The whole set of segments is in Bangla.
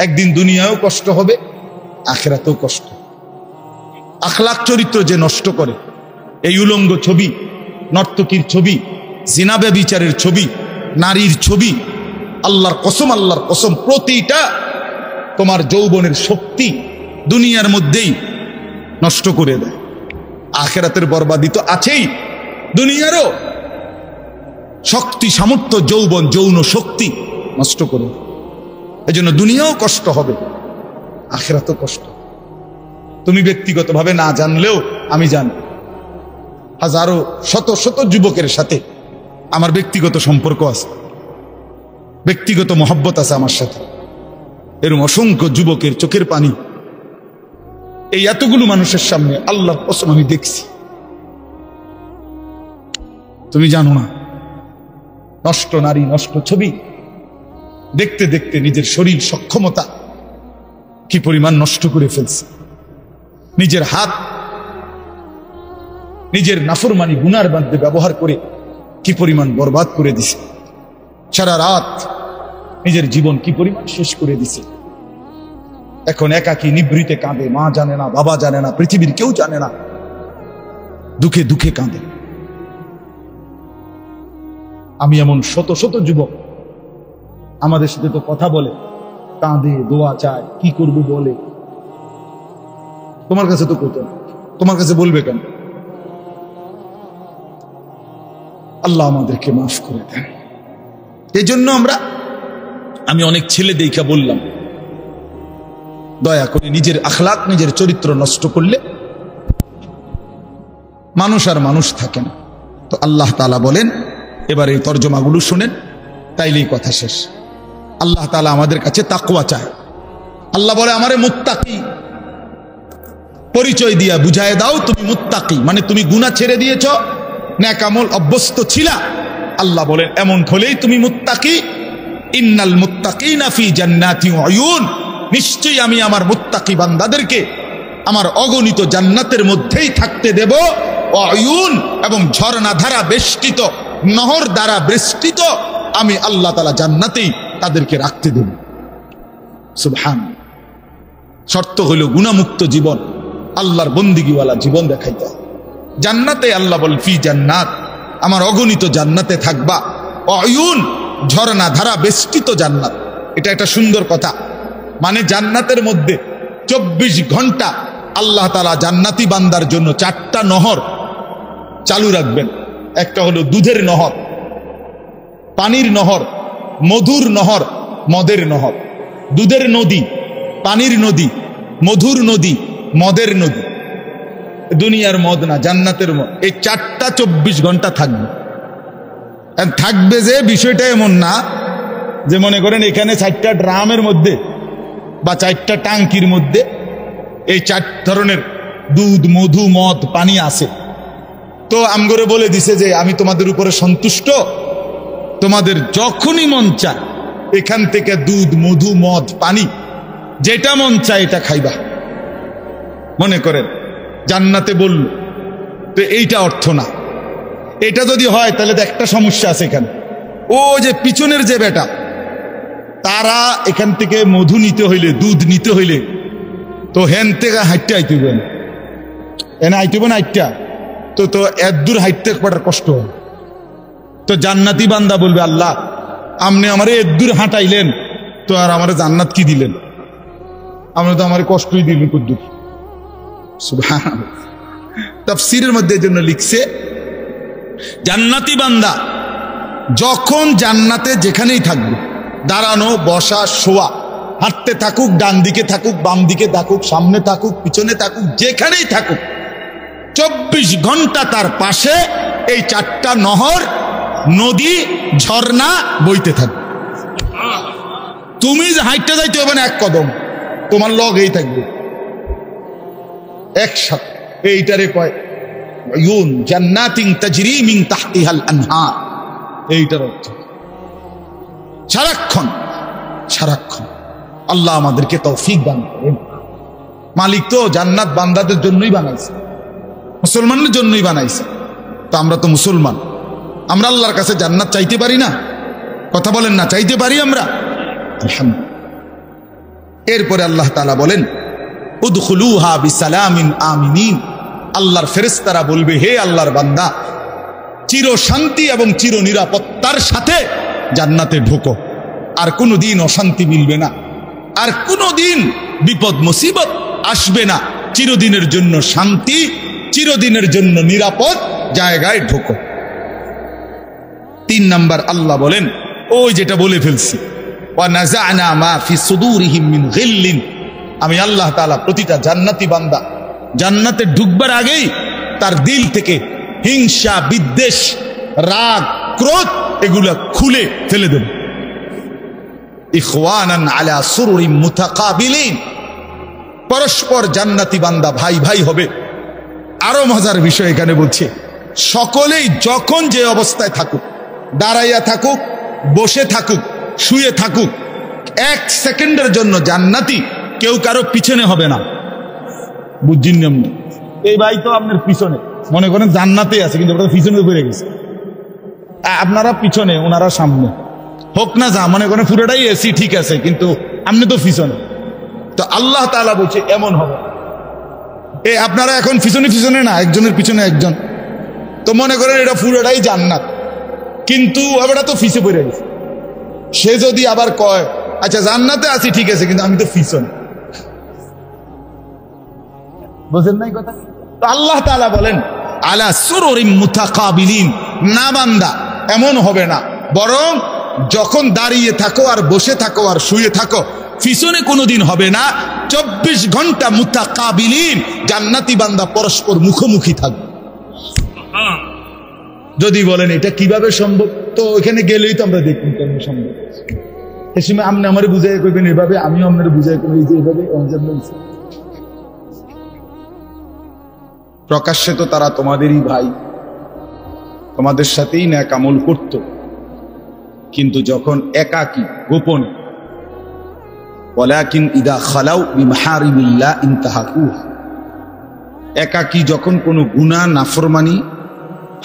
একদিন দুনিয়ায়ও কষ্ট হবে, আখিরাতেও কষ্ট। আখলাক চরিত্র যে নষ্ট করে, এই উলঙ্গ ছবি, নর্তকীর ছবি, জিনা ব্যভিচারের ছবি, নারীর ছবি, আল্লাহর কসম প্রতিটা তোমার যৌবনের শক্তি দুনিয়ার মধ্যেই নষ্ট করে দেয়। আখিরাতের বরবাদি তো আছেই, দুনিয়ারও শক্তি, সামর্থ্য, যৌবন, যৌন শক্তি নষ্ট করে। এজন্য দুনিয়াও কষ্ট হবে, আখিরাতও কষ্ট। তুমি ব্যক্তিগতভাবে না জানলেও আমি জানি, হাজারো শত শত যুবকের সাথে আমার ব্যক্তিগত সম্পর্ক আছে, ব্যক্তিগত মহব্বত আছে আমার সাথে। এরকম অসংখ্য যুবকের চোখের পানি এই এতগুলো মানুষের সামনে আল্লাহর কসম আমি দেখছি। তুমি জানো না, নষ্ট নারী, নষ্ট ছবি দেখতে দেখতে নিজের শরীর সক্ষমতা কি পরিমাণ নষ্ট করে ফেলছে। নিজের হাত নিজের নাফরমানি গুনার মধ্যে ব্যবহার করে কি পরিমাণ বরবাদ করে দিছে। সারা রাত নিজের জীবন কি পরিমাণ শেষ করে দিছে। এখন একাকী নিভৃতে কাঁদে, মা জানে না, বাবা জানে না, পৃথিবীর কেউ জানে না, দুঃখে দুঃখে কাঁদে। আমি এমন শত শত যুবক আমাদের সাথে তো কথা বলে, কাঁদে, দোয়া চায়, কি করবো বলে। তোমার কাছে তো কইত, তোমার কাছে বলবে কেন? আল্লাহ আমাদেরকে মাফ করে দেন। এই জন্য আমি অনেক ছেলে দেখা বললাম, দয়া করে নিজের আখলাক, নিজের চরিত্র নষ্ট করলে মানুষ আর মানুষ থাকে না। তো আল্লাহ তাআলা বলেন, এবার এই তর্জমাগুলো শুনেন, তাইলেই কথা শেষ। আল্লাহ তাআলা আমাদের কাছে তাকওয়া চায়। আল্লাহ বলে, আমারে মুত্তাকি পরিচয় দিয়া বুঝায় দাও তুমি মুত্তাকি, মানে তুমি গুনাহ ছেড়ে দিয়েছ, নেক আমল অভ্যস্ত ছিলা। আল্লাহ বলেন, এমন হলেই তুমি মুত্তাকি। ইন্নাল মুত্তাকিনা ফি জান্নাতি ওয়া উয়ুন, নিশ্চয়ই আমি আমার মুত্তাকি বান্দাদেরকে আমার অগণিত জান্নাতের মধ্যেই থাকতে দেব। ওয়া উয়ুন, এবং ঝর্ণা ধারা বেষ্টিত, নহর দ্বারা বেষ্টিত আমি আল্লাহ তাআলা জান্নাতেই তাদেরকে রাখতে দেব। সুবহানাল্লাহ। শর্ত হইল গুনাহমুক্ত জীবন, আল্লাহর বন্দিগিওয়ালা জীবন দেখাইতে হবে। জান্নাতে আল্লাহ বল, ফি জান্নাত, আমার অগণিত জান্নাতে থাকবা। অয়ুন, ঝর্ণা ধারা বেষ্টিত জান্নাত। এটা একটা সুন্দর কথা। মানে জান্নাতের মধ্যে 24 ঘন্টা আল্লাহ তাআলা জান্নাতি বান্দার জন্য 4টা নহর চালু রাখবেন। একটা হলো দুধের নহর, পানির নহর, মধুর নহর, মদের নহর। দুধের নদী, পানির নদী, মধুর নদী, মদের নদী। দুনিয়ার মদ না, জান্নাতের মদ। এই 4টা 24 ঘন্টা থাকবে। থাকবে যে বিষয়টা এমন না যে মনে করেন এখানে 4টা ড্রামের মধ্যে বা 4টা টাঙ্কির মধ্যে এই 4 ধরনের দুধ, মধু, মদ, পানি আছে। তো আমগরে বলে দিছে যে আমি তোমাদের উপরে সন্তুষ্ট, তোমাদের যখনই মন চায় এখান থেকে দুধ, মধু, মদ, পানি যেটা মন চায় এটা খাইবা। মনে করেন জান্নাতে বলল, তো এইটা অর্থ না। এটা যদি হয় তাহলে তো একটা সমস্যা আছে এখানে। ও যে পিছনের যে বেটা, তারা এখান থেকে মধু নিতে হইলে, দুধ নিতে হইলে তো হেন থেকে হাইটটা আইতে হবে, এনে আইতে হবে না হাইটটা, তো এত দূর হাইটতে পাঠার কষ্ট হয়। তো জান্নাতি বান্দা বলবে, আল্লাহ আপনি আমারে এত দূর হাঁটাইলেন, তো আর আমার জান্নাত কি দিলেন? আমরা তো আমার কষ্টই দিলেন কদ্দুর। সুবহানাল্লাহ। তাফসীরের মধ্যে এজন্য লিখছে, জান্নাতি বান্দা যখন জান্নাতে যেখানেই থাকবে, দাঁড়ানো, বসা, শোয়া, হাঁটতে থাকুক, ডান দিকে থাকুক, বাম দিকে থাকুক, সামনে থাকুক, পিছনে থাকুক, যেখানেই থাকুক, 24 ঘন্টা তার পাশে এই 4টা নহর, নদী, ঝর্ণা বইতে থাকবে। তুমি হাইটটা যাইতে হবে না এক কদম, তোমার লগেই থাকবে একসাথে। এইটারে কয় উয়ুন জান্নাতিন তাজরি মিন তাহতিহাল আনহার। এইটার অর্থ সারাক্ষণ সারাক্ষণ। আল্লাহ আমাদেরকে তৌফিক দান করেন। মালিক তো জান্নাত বান্দাদের জন্যই বানাইছে, মুসলমানদের জন্যই বানাইছে। তো আমরা তো মুসলমান, আমরা আল্লাহর কাছে জান্নাত চাইতে পারি না? কথা বলেন না, চাইতে পারি আমরা? আলহামদুলিল্লাহ। এরপরে আল্লাহ তাআলা বলেন উদখুলুহা বিসালামিন আমিনিন, আল্লাহর ফেরেশতারা বলবে হে আল্লাহর বান্দা, চির শান্তি এবং চির নিরাপত্তার সাথে জান্নাতে ঢোকো, আর কোনোদিন অশান্তি মিলবে না, আর কোনোদিন বিপদ মুসিবত আসবে না, চিরদিনের জন্য শান্তি, চিরদিনের জন্য নিরাপদ জায়গায় ঢোকো। 3 নাম্বার আল্লাহ বলেন ওই যেটা বলে ফেলছি, ওয়া নাযা'না মা ফি সুদুরিহিম মিন গিল্লিন, আমি আল্লাহ তাআলা প্রতিটা জান্নাতি বান্দা জান্নাতে ঢুকবার আগেই তার দিল থেকে হিংসা, বিদ্বেষ, রাগ, ক্রোধ এগুলা খুলে ফেলে দেব। ইখওয়ানান আলা সুরুরিম মুতাকাবিলিন, পরস্পর জান্নাতি বান্দা ভাই ভাই হবে। আরো মজার বিষয় এখানে বলছে, সকলেই যখন যে অবস্থায় থাকুক, দাঁড়াইয়া থাকুক, বসে থাকুক, শুয়ে থাকুক, 1 সেকেন্ডের জন্য জান্নাতি কেউ কারো পিছনে হবে না। বুঝছেন না? এই ভাই তো আপনার পিছনে, মনে করেন জান্নাতে আছে কিন্তু ওটা পিছনে ঘুরে গেছে, আপনারা পিছনে ওনারা সামনে, হোক না যা মনে করেন পুরোটাই এসি ঠিক আছে কিন্তু আপনি তো পিছনে। তো আল্লাহ তাআলা বলছে এমন হবে, আপনারা এখন পিছনে পিছনে না, একজনের পিছনে একজন, তো মনে করেন এটা পুরোটাই জান্নাত কিন্তু ওটা তো পিছে পড়ে গেছে। সে যদি আবার কয় আচ্ছা জান্নাতে আছি ঠিক আছে কিন্তু আমি তো পিছনে, বুঝেন নাই কথা? তো আল্লাহ তাআলা বলেন আলা সুরুরিম মুতাকাবিলিন, না বান্দা এমন হবে না, বরং যখন দাঁড়িয়ে থাকো আর বসে থাকো আর শুয়ে থাকো পিছনে কোনোদিন হবে না, 24 ঘন্টা মুতাকাবিলিন, জান্নাতি বান্দা পরস্পর মুখোমুখি থাকবে। যদি বলেন এটা কিভাবে সম্ভব, তো এখানে গেলেই তো আমরা দেখুন কেন সম্ভব। এ সময় আপনি আমারে বুঝাই করবেন এভাবে, আমিও আপনার বুঝাই করবো এইভাবে। প্রকাশ্যে তো তারা তোমাদেরই ভাই, তোমাদের সাথেই নেক আমল করত, কিন্তু যখন একাকী গোপন, ওয়ালাকিন ইদা খালাউ বিমাহারিমিল্লাহ ইনতাহাকুহা, একাকী যখন কোনো গুনাহ, নাফরমানি,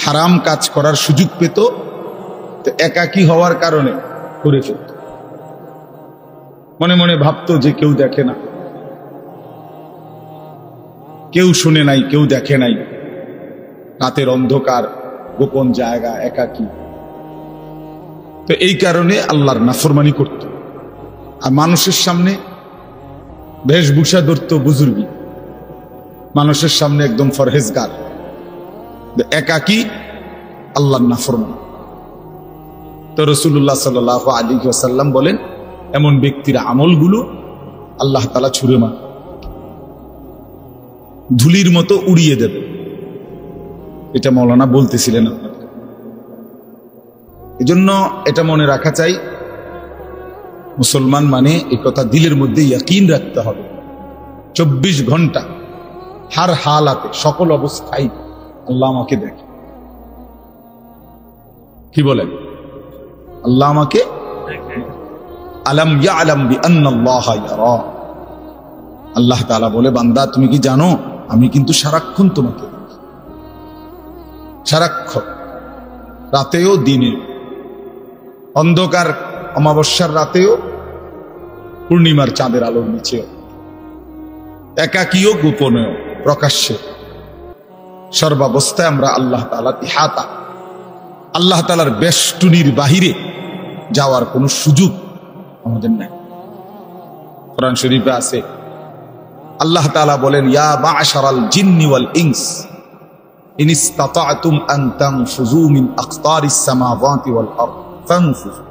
হারাম কাজ করার সুযোগ পেত, তো একাকী হওয়ার কারণে করে ফেলত। মনে মনে ভাবতো যে কেউ দেখে না, কেউ শুনে নাই, কেউ দেখে নাই, রাতের অন্ধকার, গোপন জায়গা, একাকী। তো এই কারণে আল্লাহর নাফরমানি করত, আর মানুষের সামনে বেশভূষা ধরত বুজুর্গি, মানুষের সামনে একদম ফরহেজগার, একাকী আল্লাহর নাফরমানি। তো রাসূলুল্লাহ সাল্লাল্লাহু আলাইহি ওয়াসাল্লাম বলেন এমন ব্যক্তির আমলগুলো আল্লাহ তাআলা ছুঁড়ে মার, ধুলির মতো উড়িয়ে দেবে। এটা মাওলানা বলতেছিলেন আপনাদের। এজন্য এটা মনে রাখা চাই, মুসলমান মানে এই কথা দিলের মধ্যে ইয়াকিন রাখতে হবে, 24 ঘন্টা হার হালাতে, সকল অবস্থায় আল্লাহ আমাকে দেখে। কি বলেন? আল্লাহ আমাকে আলাম ইয়ালাম বিআন্নাল্লাহা ইয়ারা, আল্লাহ তাআলা বলে বান্দা তুমি কি জানো আমি কিন্তু সারাক্ষণ তোমাকে দেখি, সারাক্ষণ, রাতেও দিনেও, অন্ধকার অমাবস্যার রাতেও, পূর্ণিমার চাঁদের আলোর নিচেও, একাকীও গোপনেও প্রকাশ্যে, সর্বাবস্থায় আমরা আল্লাহ তাআলার ইহাতা, আল্লাহ তাআলার বেষ্টনীর বাহিরে যাওয়ার কোনো সুযোগ আমাদের নাই। কোরআন শরীফে আছে আল্লাহ তাআলা বলেন ইয়া মা'শারাল জিন্নি ওয়াল ইনস ইন ইসতাতা'তুম আন তানফুযু মিন আকতারিস সামাওয়াতি ওয়াল আরদ ফানফুযু,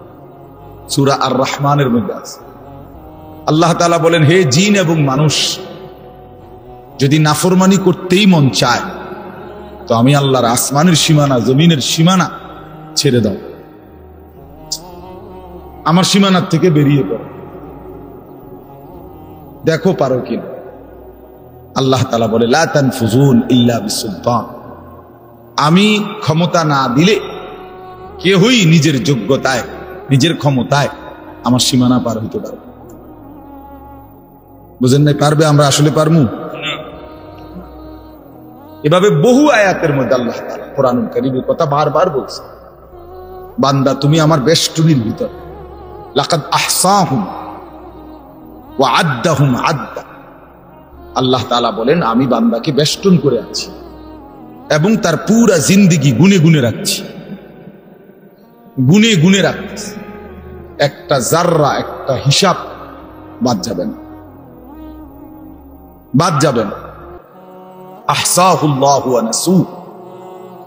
সূরা আর রহমানের মধ্যে আছে। আল্লাহ তাআলা বলেন হে জিন এবং মানুষ, যদি নাফরমানি করতেই মন চায় তো আমি আল্লাহর আসমানের সীমানা, জমিনের সীমানা ছেড়ে দাও, আমার সীমানার থেকে বেরিয়ে পড়ো, দেখো পারো কিনা। আল্লাহ তাআলা বলে লা তানফুজুন ইল্লা বিসুলতান, আমি ক্ষমতা না দিলে কেউই নিজের যোগ্যতায়, নিজের ক্ষমতায় আমার সীমানা পার হইতে পারবে। বুঝেন নাই? পারবে? আমরা আসলে পারমু? এভাবে বহু আয়াতের মধ্যে আল্লাহ তাআলা কোরআনুল কারীমের কথা বারবার বলছে, বান্দা তুমি আমার বেষ্টনীর ভিতর, লাকাদ আহসাহুম, ওয়া আদ্দাহুম আদ্দা। আল্লাহ তাআলা বলেন আমি বান্দাকে বেষ্টন করে আছি এবং তার পুরা জিন্দেগি গুনে গুনে রাখছি, গুনে গুনে রাখছি, একটা জাররা একটা হিসাব বাদ যাবে না, বাদ যাবে না। আহসাহুল্লাহু ওয়া নাসু।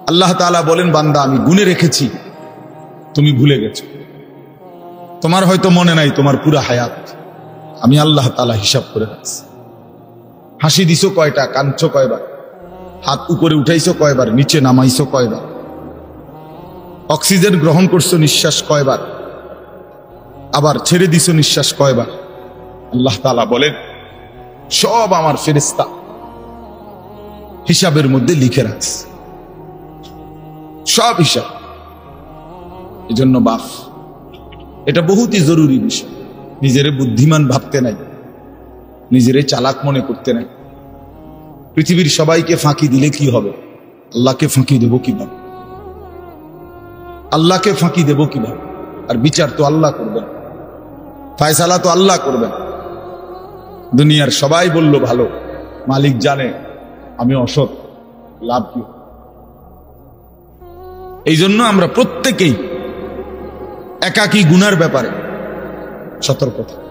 আল্লাহ তাআলা বলেন বান্দা আমি গুনে রেখেছি, তুমি ভুলে গেছো, তোমার হয়তো মনে নাই তোমার পুরা হায়াত আমি আল্লাহ তাআলা হিসাব করে রাখছি। হাসি দিছো কয়টা, কাঁদছো কয়বার, হাত উপরে উঠাইছো কয়বার, নিচে নামাইছো কয়বার, অক্সিজেন গ্রহণ করছো নিঃশ্বাস কয়বার, আবার ছেড়ে দিছো নিঃশ্বাস কয়বার। আল্লাহ তাআলা বলেন সব আমার ফেরেশতা হিসাবের মধ্যে লিখে রাখছে, সব হিসাব। এজন্য বাপ এটা বহুতই জরুরি বিষয়। নিজেরে বুদ্ধিমান ভাবতে নাই, নিজেরে চালাক মনে করতে নাই। পৃথিবীর সবাইকে ফাঁকি দিলে কি হবে? আল্লাহকে ফাঁকি দেব কিভাবে? আল্লাহকে ফাঁকি দেব কিভাবে? আর বিচার তো আল্লাহ করবেন, ফয়সালা তো আল্লাহ করবেন। দুনিয়ার সবাই বলল ভালো, মালিক জানে আমি অসৎ, লাভ কি? এই জন্য আমরা প্রত্যেকেই একাকী গুনার ব্যাপারে সতর্ক থাকি।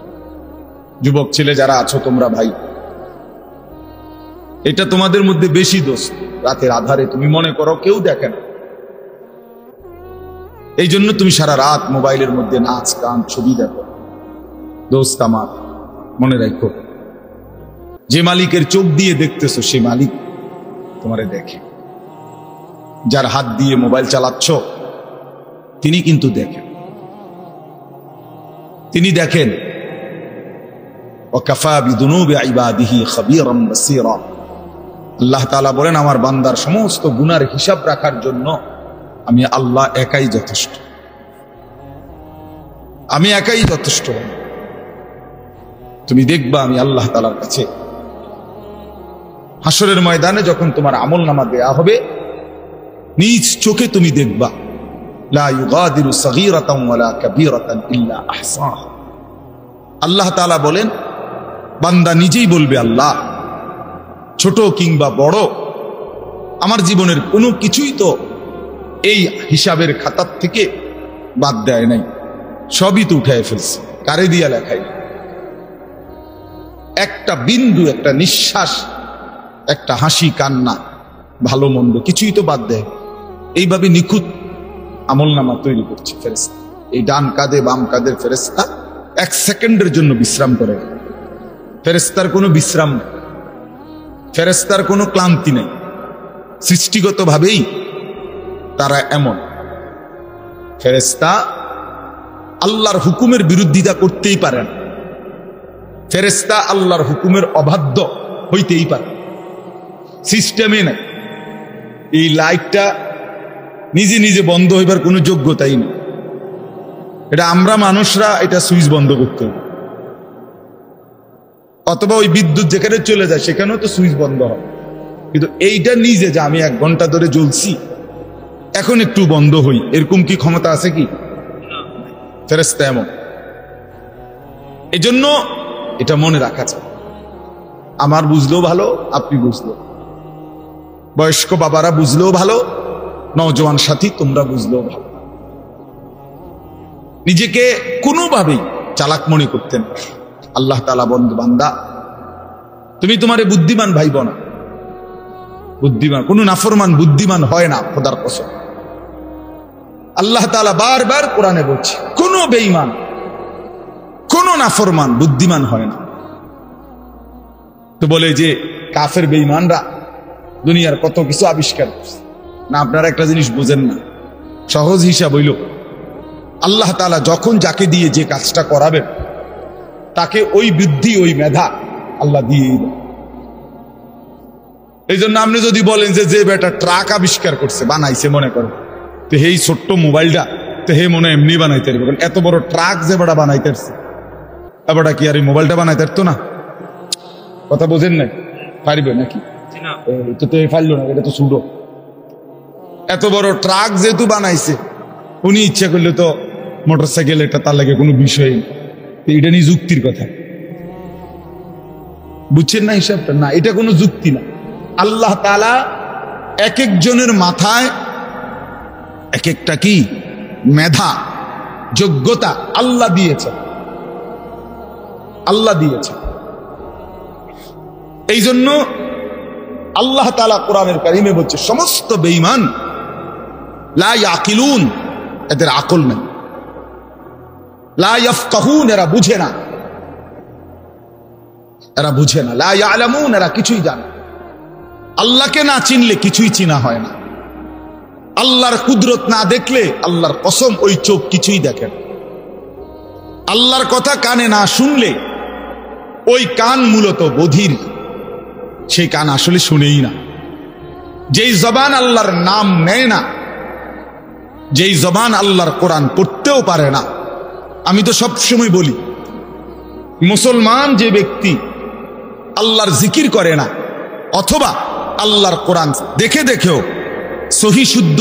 যুবক ছেলে যারা আছো তোমরা ভাই, এটা তোমাদের মধ্যে বেশি দোষ। রাতের আধারে তুমি মনে করো কেউ দেখে না, এই জন্য তুমি সারা রাত মোবাইলের মধ্যে নাচ গান ছবি দেখো। দোস্ত আমার মনে রাখো, যে মালিকের চোখ দিয়ে দেখতেছো সে মালিক তোমারে দেখে। যার হাত দিয়ে মোবাইল চালাচ্ছ তিনি কিন্তু দেখেন, তিনি দেখেন। ওয়াকাফা বিদুনুবি ইবাদিহি খাবীরাম বাসীরা। আল্লাহ তাআলা বলেন আমার বান্দার সমস্ত গুনার হিসাব রাখার জন্য আমি আল্লাহ একাই যথেষ্ট, আমি একাই যথেষ্ট। তুমি দেখবা আমি আল্লাহ তাআলার কাছে হাসরের ময়দানে যখন তোমার আমলনামা দেয়া হবে, নিজ চোখে তুমি দেখবা লা ইউগাদিরু সগীরাতান ওয়ালা কাবীরাতান ইল্লা আহসাহা। আল্লাহ তাআলা বলেন বান্দা নিজেই বলবে আল্লাহ ছোট কিংবা বড় আমার জীবনের কোনো কিছুই তো এই হিসাবের খাতার থেকে বাদ দেয় নাই, সবই তো উঠায় ফেলছে। কারে দিয়া লেখাই? একটা বিন্দু, একটা নিঃশ্বাস, একটা হাসি কান্না, ভালো মন্দ কিছুই তো বাদ দেয়। এইভাবে নিখুঁত আমলনামা তৈরি করছে ফেরেশতা। এই ডান কাঁধে বাম কাঁধের ফেরেশতা এক সেকেন্ডের জন্য বিশ্রাম করে। ফেরেশতার কোনো বিশ্রাম নেই, ফেরেশতার কোনো ক্লান্তি নেই। সৃষ্টিগতভাবেই তারা এমন। ফেরেশতা আল্লাহর হুকুমের বিরোধিতা করতেই পারে না, ফেরেশতা আল্লাহর হুকুমের অবাধ্য হইতেই পারে। সিস্টেমে নাই। এই লাইটটা নিজে নিজে বন্ধ হইবার কোনো যোগ্যতাই নেই। এটা আমরা মানুষরা এটা সুইচ বন্ধ করতে হবে, অথবা ওই বিদ্যুৎ যেখানে চলে যায় সেখানেও তো সুইচ বন্ধ হয়। কিন্তু এইটা নিজে যে আমি 1 ঘন্টা ধরে জ্বলছি এখন একটু বন্ধ হই, এরকম কি ক্ষমতা আছে কি? ফেরেশতা এমন। এজন্য এটা মনে রাখা যায়। আমার বুঝলেও ভালো, আপনি বুঝলেও, বয়স্ক বাবারা বুঝলেও ভালো, নওজোয়ান সাথী তোমরা বুঝলেও ভালো। নিজেকে কোনোভাবেই চালাক মনে করতেন। আল্লাহ তাআলা বন্ধু বান্দা তুমি তোমারে বুদ্ধিমান ভাইব না। বুদ্ধিমান কোন নাফরমান বুদ্ধিমান হয় না, খোদার কসম। আল্লাহ তাআলা বারবার কোরআনে বলছে কোন বেঈমান, কোন নাফরমান বুদ্ধিমান হয় না। তো বলে যে কাফের বেঈমানরা দুনিয়ার কত কিছু আবিষ্কার করছে না। আপনারা একটা জিনিস বুঝেন না, সহজ হিসাব হইল আল্লাহ তাআলা যখন যাকে দিয়ে যে কাজটা করাবেন তাকে ওই বুদ্ধি ওই মেধা আল্লাহ দিয়েই দেন। এই জন্য আপনি যদি বলেন যে যে বেটা ট্রাক আবিষ্কার করছে বানাইছে মনে করো, তো এই ছোট্ট মোবাইলটা তো হে মনে এমনি বানাইতে পারবে। এত বড় ট্রাক যে বেটা বানাইতে পারছে, এবারটা কি আর এই মোবাইলটা বানাইতে পারতো না? কথা বোঝেন নাই? পারবে নাকি? তো ফাইল না, এটা তো ছুটো। এত বড় ট্রাক যেহেতু বানাইছে, উনি ইচ্ছা করলে তো মোটরসাইকেল এটা তার লাগে কোনো বিষয়, এটা নিয়ে যুক্তির কথা। বুঝছেন না হিসাবটা? না, এটা কোনো যুক্তি না। আল্লাহ তাআলা এক একজনের মাথায় এক একটা কি মেধা, যোগ্যতা আল্লাহ দিয়েছে, আল্লাহ দিয়েছে। এই জন্য আল্লাহ তাআলা কোরআনের কারিমে বলছে সমস্ত বেঈমান লা ইয়াকিলুন, এদের আকল নেই, লা ইয়াফকাহুন, এরা বুঝে না, এরা বুঝে না, লা ইয়ালামুন, এরা কিছুই জানে। আল্লাহকে না চিনলে কিছুই চিনা হয় না। আল্লাহর কুদরত না দেখলে আল্লাহর কসম ওই চোখ কিছুই দেখে না। আল্লাহর কথা কানে না শুনলে ওই কান মূলত বধির, সেই কান আসলে শুনেই না। যেই জবান আল্লাহর নাম নেয় না, যেই জবান আল্লাহর কোরআন পড়তেও পারে না। আমি তো সবসময় বলি, মুসলমান যে ব্যক্তি আল্লাহর জিকির করে না অথবা আল্লাহর কোরআন দেখে দেখেও সহি শুদ্ধ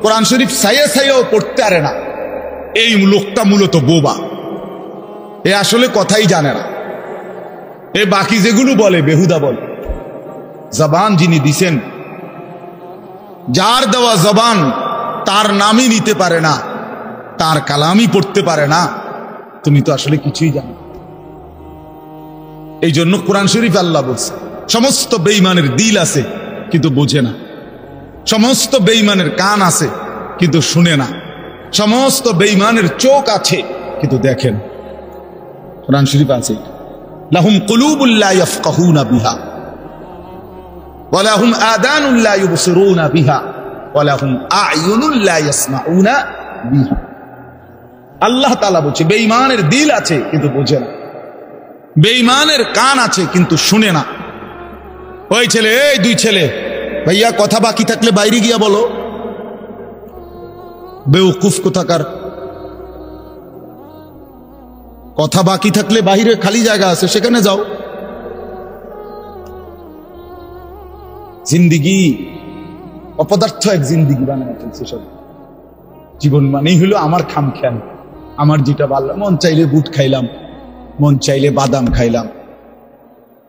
কোরআন শরীফ সাইয়া সাইয়াও পড়তে পারে না, এই লোকটা মূলত বোবা। এ আসলে কথাই জানে না। এ বাকি যেগুলো বলে বেহুদা বলে। জবান যিনি দিছেন, যার দেওয়া জবান তার নামই নিতে পারে না, তার কালামই পড়তে পারে না, তুমি তো আসলে কিছুই জানো। এই জন্য কোরআন শরীফ আল্লাহ বলছে সমস্ত বেঈমানের দিল আছে কিন্তু বোঝে না, সমস্ত বেঈমানের কান আছে কিন্তু শুনে না, সমস্ত বেঈমানের চোখ আছে কিন্তু দেখেন। কোরআন শরীফ আছে লাহুম কুলুবুল লা ইয়াফকাহুনা বিহা ওয়া লাহুম আযানুল লা ইউবসিরুনা বিহা ওয়া লাহুম আ'য়ুনুল লা ইয়াসমাউনা বিহা। আল্লাহ তাআলা বলছে বেঈমানের দিল আছে কিন্তু বোঝে না, বেঈমানের কান আছে কিন্তু শুনে না। ওই ছেলে, এই দুই ছেলে, ভাইয়া কথা বাকি থাকলে বাইরে গিয়া বলো। বেউকুফ কোথাকার, কথা বাকি থাকলে বাইরে খালি জায়গা আছে সেখানে যাও। জিন্দিগি অপদার্থ এক জিন্দিগি বানানো চলছে সব। জীবন মানেই হলো আমার খামখেয়াল, আমার যেটা ভালো, মন চাইলে বুট খাইলাম, মন চাইলে বাদাম খাইলাম,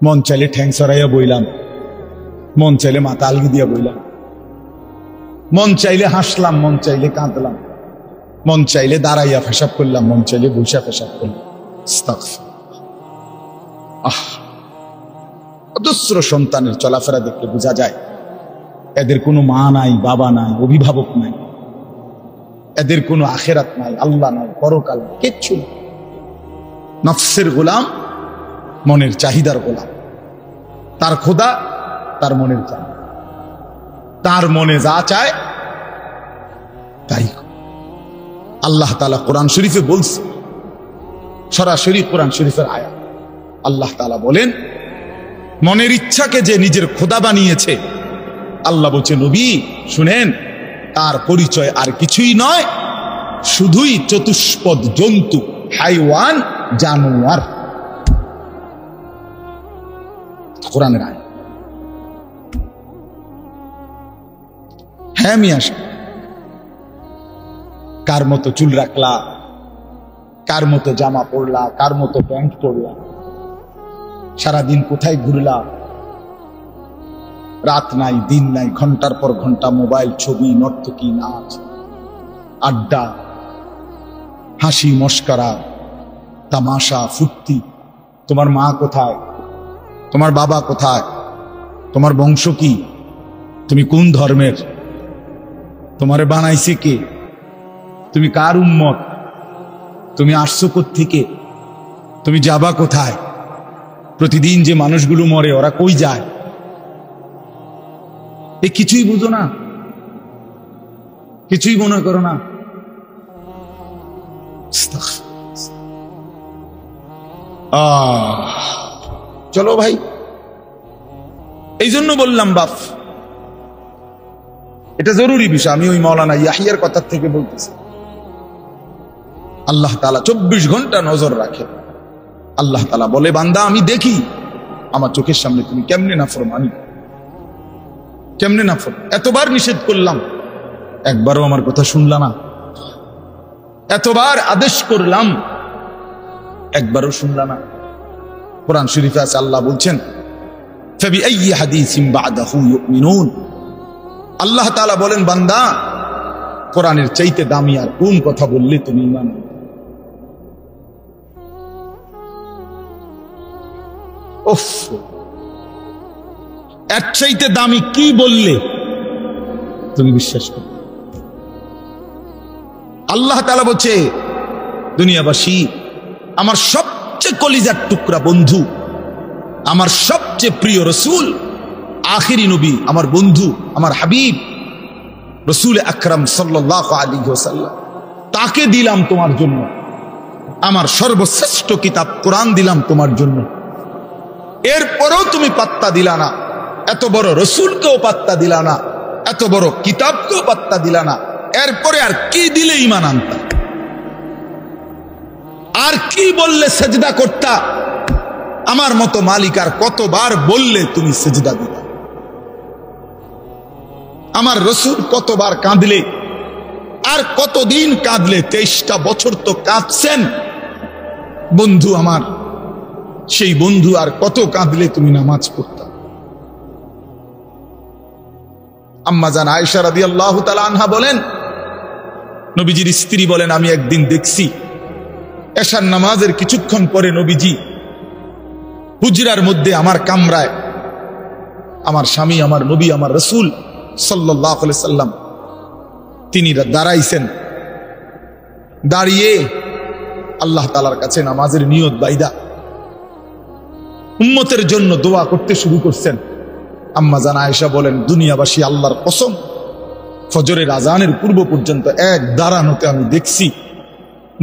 মন চাইলে ঠ্যাং সরাইয়া বইলাম, মন চাইলে মাথা আলগি দিয়া বইলাম, মন চাইলে হাসলাম, মন চাইলে কাঁদলাম, মন চাইলে দাঁড়াইয়া পেশাব করলাম, মন চাইলে বৈশা পেশাব করলাম। অজস্র সন্তানের চলাফেরা দেখলে বোঝা যায় এদের কোনো মা নাই, বাবা নাই, অভিভাবক নাই, এদের কোনো আখেরাত নাই, আল্লাহ নাই, পরকাল নাই, কিচ্ছু নেই। নফসের গোলাম, মনের চাহিদার গোলাম। তার খোদা তার মনের চাহিদা, তার মনে যা চায় তাই। আল্লাহ তাআলা কোরআন শরীফে বলছে, সরাসরি কোরআন শরীফের আয়াত, আল্লাহ তাআলা বলেন মনের ইচ্ছাকে যে নিজের খোদা বানিয়েছে, আল্লাহ বলছে নবী শুনেন, তার পরিচয় আর কিছুই নয়, শুধুই চতুষ্পদ জন্তু, হাইওয়ান, জানোয়ার। কোরআনের আয়াত। হ্যাঁ মিয়া, কার মতো চুল রাখলা, কার মতো জামা পরলা, কার মতো প্যান্ট পরলা, সারাদিন কোথায় ঘুরলা, রাত নাই দিন নাই, ঘন্টার পর ঘন্টা মোবাইল, ছবি, নর্তকী, নাচ, আড্ডা, হাসি, মস্করা, তামাশা, ফুর্তি। তোমার মা কোথায়, তোমার বাবা কোথায়, তোমার বংশ কি, তুমি কোন ধর্মের, তোমারে বানাইছে কে, তুমি কার উম্মত, তুমি আসছো কোত্থেকে, তুমি যাবা কোথায়, প্রতিদিন যে মানুষগুলো মরে ওরা কই যায়, এ কিছুই বুঝো না, কিছুই মনে করো না। চলো ভাই, এই জন্য বললাম বাপ, এটা জরুরি বিষয়। আমি ওই মাওলানা ইয়াহিয়ার কথা থেকে বলতেছি। আল্লাহ তাআলা 24 ঘন্টা নজর রাখে। আল্লাহ তাআলা বলে বান্দা আমি দেখি আমার চোখের সামনে তুমি কেমনে নাফরমানি, কেমনে নাফরমান। এতবার নিষেধ করলাম, একবারও আমার কথা শুনলা না। এতবার আদেশ করলাম, একবারও শুনলা না। কোরআন শরীফে আছে, আল্লাহ বলছেন ফাবিআইয়ি হাদিসিন বা'দাহু ইউমিনুন। আল্লাহ তাআলা বলেন, বান্দা কোরআনের চাইতে দামি আর কোন কথা বললে তুমি ঈমান আনবে? উফ, এর চাইতে দামি কি বললে তুমি বিশ্বাস করো? আল্লাহ তাআলা বলছে, দুনিয়াবাসী, আমার সবচেয়ে কলিজার টুকরা বন্ধু, আমার সবচেয়ে প্রিয় রসুল, আখিরি নবী, আমার বন্ধু, আমার হাবিব রসুল আকরাম সাল্লাল্লাহু আলাইহি ওয়াসাল্লাম, তাকে দিলাম তোমার জন্য। আমার সর্বশ্রেষ্ঠ কিতাব কোরআন দিলাম তোমার জন্য। এরপরেও তুমি পাত্তা দিলা না, এত বড় রসুলকেও পাত্তা দিলা না, এত বড় কিতাবকেও পাত্তা দিলা না। এরপরে আর কি দিলে ঈমান আনতা? আর কি বললে সেজদা করতা? আমার মতো মালিক আর কতবার বললে তুমি সেজদা দিতা? আমার রসুল কতবার কাঁদলে, আর কতদিন কাঁদলে? 23টা বছর তো কাঁদছেন বন্ধু আমার। সেই বন্ধু আর কত কাঁদলে তুমি নামাজ পড়তা? আম্মা জান আয়েশা রাদিয়াল্লাহু তাআলা আনহা বলেন, নবীজির স্ত্রী বলেন, আমি একদিন দেখছি এশার নামাজের কিছুক্ষণ পরে নবীজি হুজরার মধ্যে আমার কামরায় আমার স্বামী, আমার নবী, আমার রসুল সাল্লাল্লাহু আলাইহি সাল্লাম তিনি দাঁড়াইছেন। দাঁড়িয়ে আল্লাহ তাআলার কাছে নামাজের নিয়ত বাইদা উম্মতের জন্য দোয়া করতে শুরু করছেন। আম্মা জান আয়েশা বলেন, দুনিয়াবাসী, আল্লাহর কসম, ফজরের আজানের পূর্ব পর্যন্ত এক দাঁড়ানোতে আমি দেখছি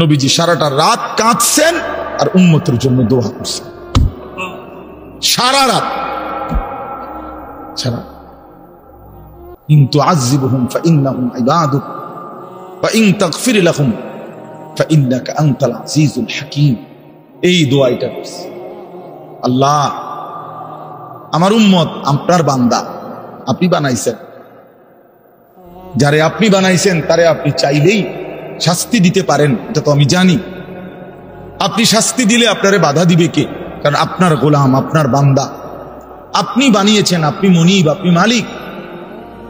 নবীজি সারাটা রাত কাঁদছেন আর উম্মতের জন্য দোয়া করছেন। সারা রাত, সারা। ইন তুআযিবহুম ফাইন্নাহুম ইবাদুক ওয়া ইন তাগফির লাহুম ফাইন্নাকা আনতাল আজিজুল হাকীম। এই দোয়াটা করছে, আল্লাহ আমার উম্মত আপনার বান্দা, আপনি বানাইছেন, যারে আপনি বানাইছেন তারে আপনি চাইলেই শাস্তি দিতে পারেন, এটা তো আমি জানি। আপনি শাস্তি দিলে আপনারে বাধা দিবে কে? কারণ আপনার গোলাম, আপনার বান্দা, আপনি বানিয়েছেন, আপনি মনিব, আপনি মালিক।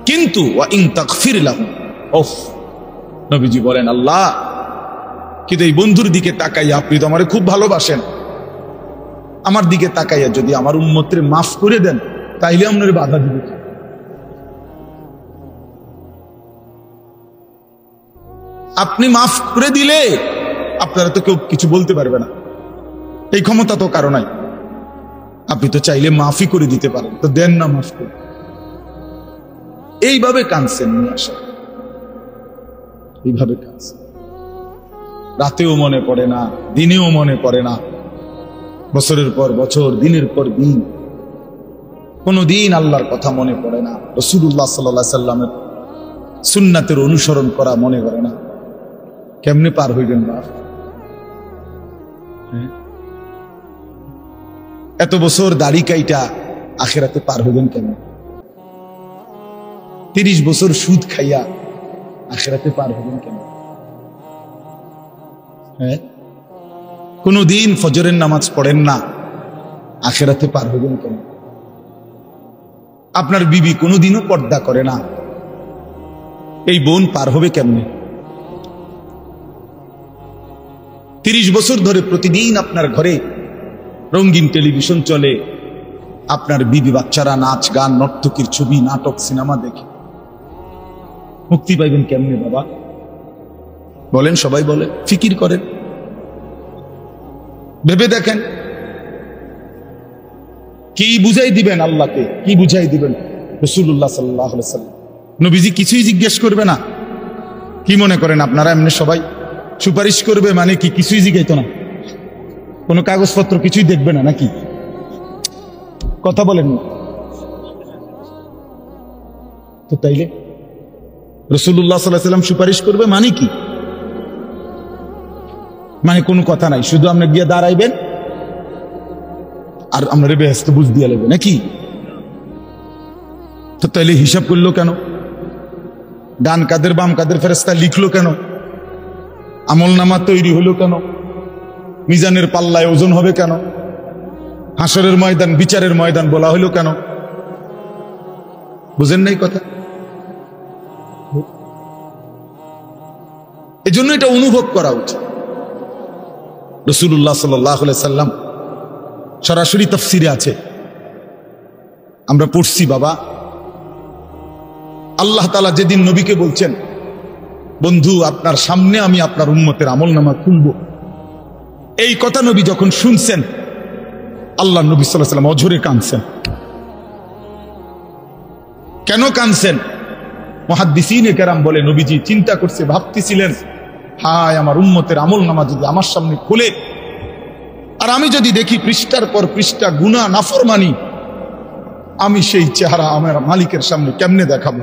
কিন্তু ওয়া ইন তাগফির লাহুম, ওফ, নবীজি বলেন, আল্লাহ কিন্তু এই বন্ধুর দিকে তাকাইয়া, আপনি তো আমারে খুব ভালোবাসেন, আমার দিকে তাকাইয়া যদি আমার উম্মতের মাফ করে দেন তাইলে আপনার বাধা দিবে কে? আপনি মাফ করে দিলে আপনারা তো কেউ কিছু বলতে পারবে না, এই ক্ষমতা তো কারো নাই। আপনি তো চাইলে মাফই করে দিতে পারেন, তো দেন না মাফ করে। এইভাবে কাঁদছেন নিয়ে আসা, এইভাবে কাঁদছেন। রাতেও মনে পড়ে না, দিনেও মনে পড়ে না, বছরের পর বছর, দিনের পর দিন, কোনদিন আল্লাহর কথা মনে পড়ে না, রাসূলুল্লাহ সাল্লাল্লাহু আলাইহি সাল্লামের সুন্নাতের অনুসরণ করা মনে করে না। কেমনে পার হইবেন বাপ? এত বছর দাড়ি কাইটা আখিরাতে পার হইবেন কেমন? 30 বছর সুদ খাইয়া আখিরাতে পার হইবেন কেমন? হ্যাঁ, কোনদিন ফজরের নামাজ পড়েন না, আখিরাতে পার হইবেন কেমন? আপনার বিবি কোনদিনও পর্দা করে না, এই বোন পার হবে কেমনে? 30 বছর ধরে প্রতিদিন আপনার ঘরে রঙিন টেলিভিশন চলে, আপনার বিবি বাচ্চারা নাচ গান নর্তকীর ছবি নাটক সিনেমা দেখে, মুক্তি পাইবেন কেমনে বাবা? বলেন, সবাই বলেন, ফিকির করেন, ভেবে দেখেন। কি বুঝাই দিবেন আল্লাহকে? কি বুঝাই দিবেন রাসূলুল্লাহ সাল্লাল্লাহু আলাইহি ওয়াসাল্লাম? নবীজি কিছুই জিজ্ঞেস করবে না? কি মনে করেন আপনারা এমনি সবাই সুপারিশ করবে মানে কি কিছুই জিজ্ঞাইতো না? কোনো কাগজপত্র কিছুই দেখবে না নাকি? কথা বলেন না তো। তাইলে রাসূলুল্লাহ সাল্লাল্লাহু আলাইহি ওয়াসাল্লাম সুপারিশ করবে মানে কি? মানে কোনো কথা নাই, শুধু আপনি গিয়ে দাঁড়াইবেন আর আমরা বেহেশতে বুঝ দিয়ে লাগবে নাকি? তো তাইলে হিসাব করলো কেন? ডান কাদের বাম কাদের ফেরেশতা লিখলো কেন? আমল নামা তৈরি হলো কেন? মিজানের পাল্লায় ওজন হবে কেন? হাসরের ময়দান, বিচারের ময়দান বলা হইল কেন? বুঝেন নাই কথা? এই জন্য এটা অনুভব করা উচিত। রাসূলুল্লাহ সাল্লাল্লাহু আলাইহি সাল্লাম সরাসরি তাফসিরে আছে, আমরা পড়ছি বাবা। আল্লাহ তাআলা যেদিন নবীকে বলছেন, বন্ধু আপনার সামনে আমি আপনার উম্মতের আমলনামা খুলব, এই কথা নবী যখন শুনছেন, আল্লাহ নবী সাল্লাল্লাহু আলাইহি সাল্লাম অঝরে কাঁদছেন। কেন কাঁদছেন? মুহাদ্দিসিনে কেরাম বলে, নবীজি চিন্তা করছে, ভাবতেছিলেন, হায় আমার উম্মতের আমলনামা যদি আমার সামনে খুলে, আর আমি যদি দেখি পৃষ্ঠার পর পৃষ্ঠা গুনাহ নাফরমানি, আমি সেই চেহারা আমার মালিকের সামনে কেমনে দেখাবো?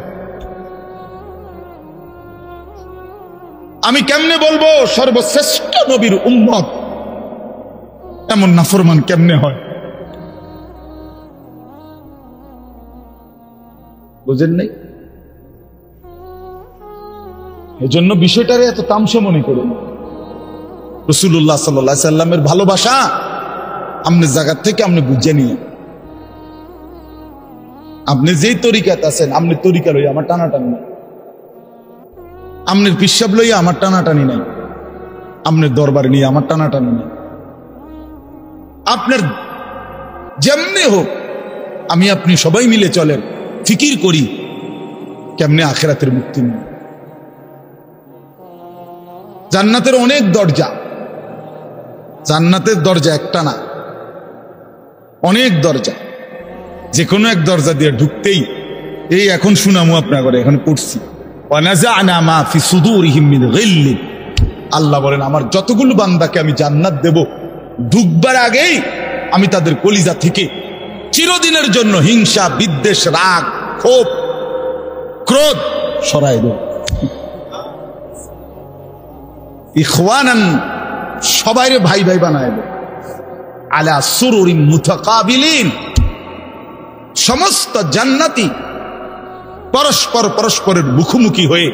আমি কেমনে বলবো সর্বশ্রেষ্ঠ নবীর উম্মত এমন নাফরমান কেমনে হয়? বুঝেন নাই? এজন্য বিষয়টারে এত তামসা মনে করুন। রাসূলুল্লাহ সাল্লাল্লাহু আলাইহি সাল্লামের ভালোবাসা আপনি জায়গা থেকে আপনি বুঝে নিয়ে, আপনি যেই তরিকাতে আছেন, আপনি তরিকা লইয়া আমার টানাটানি নাই, আপনার পিসাব লইয়া আমার টানাটানি নাই, আপনার দরবারে নিয়ে আমার টানাটানি নাই। আপনার যেমনি হোক, আমি আপনি সবাই মিলে চলেন, ফিকির করি কেমনে আখিরাতের মুক্তি নেই। জান্নাতের অনেক দরজা, জান্নাতের দরজা একটা না, অনেক দরজা। যে কোনো এক দরজা দিয়ে ঢুকতেই, এই এখন শুনামু আপনার ঘরে, এখন পড়ছি, আল্লাহ বলেন আমার যতগুলো বান্দাকে আমি জান্নাত দেব, ঢুকবার আগেই আমি তাদের কলিজা থেকে চিরদিনের জন্য হিংসা, বিদ্বেষ, রাগ, ক্ষোভ, ক্রোধ সরাই দেব। ইখওয়ানান, সবাইরে ভাই ভাই বানায় দেব। আলা সুরুরিন মুতাকাবিলিন, সমস্ত জান্নাতি পরস্পর পরস্পরের মুখোমুখি হয়ে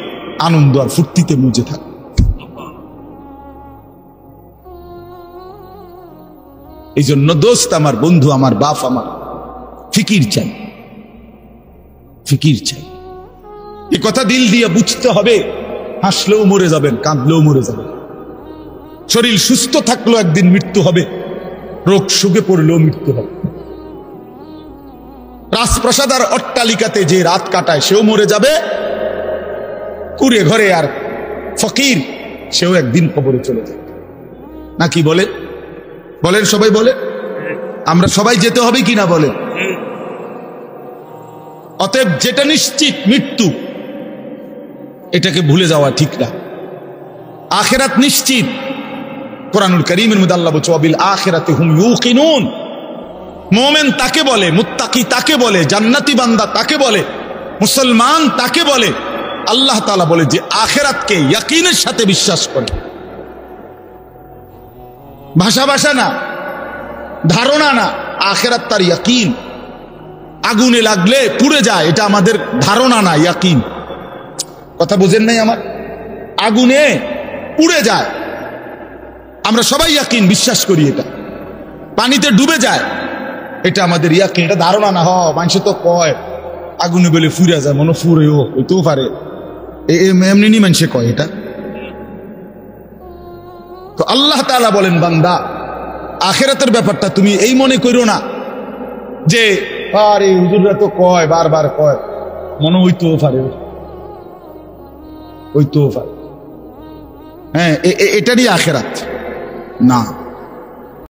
আনন্দ আর ফুর্তিতে মুজে থাকে। এই জন্য দোস্ত আমার, বন্ধু আমার, বাপ আমার, ফিকির চাই, ফিকির চাই। এই কথা দিল দিয়ে বুঝতে হবে। হাসলেও মরে যাবেন, কাঁদলেও মরে যাবেন। শরীর সুস্থ থাকলেও একদিন মৃত্যু হবে, রোগ সুখে পড়লেও মৃত্যু হবে। রাজপ্রাসাদ আর অট্টালিকাতে যে রাত কাটায় সেও মরে যাবে, কুড়ে ঘরে আর ফকির সেও একদিন কবরে চলে যাবে। নাকি বলে? বলেন সবাই, বলে আমরা সবাই যেতে হবে কিনা বলে? অতএব যেটা নিশ্চিত মৃত্যু, এটাকে ভুলে যাওয়া ঠিক না। আখিরাত নিশ্চিত। কোরআনুল কারীমের মধ্যে আল্লাহ বলছে, ওয়াবিল আখিরাতি হুম ইউকিনুন। মুমিন তাকে বলে, মুত্তাকি তাকে বলে, জান্নাতি বান্দা তাকে বলে, মুসলমান তাকে বলে। আল্লাহ তাআলা বলে যে আখিরাতকে ইয়াকিনের সাথে বিশ্বাস করে। ভাষা ভাষা না, ধারণা না, আখিরাত তার ইয়াকিন। আগুনে লাগলে পুড়ে যায়, এটা আমাদের ধারণা না, ইয়াকিন। কথা বুঝেন নাই আমার? আগুনে পুড়ে যায়, আমরা সবাই ইয়াকিন বিশ্বাস করি। এটা পানিতে ডুবে যায়, এটা আমাদের ইয়াকিন, এটা ধারণা না। মানুষ তো কয় আগুনে বলে ফুরে যায়, মনে ফুরেও হইতেও পারে, এমনি মানুষে কয় এটা। তো আল্লাহ তাআলা বলেন, বান্দা আখিরাতের ব্যাপারটা তুমি এই মনে করো না যে আরে হুজুররা তো কয়, বারবার কয়, মনে হইতেও পারে, হইতেও পারে। হ্যাঁ, এটারই আখিরাত না।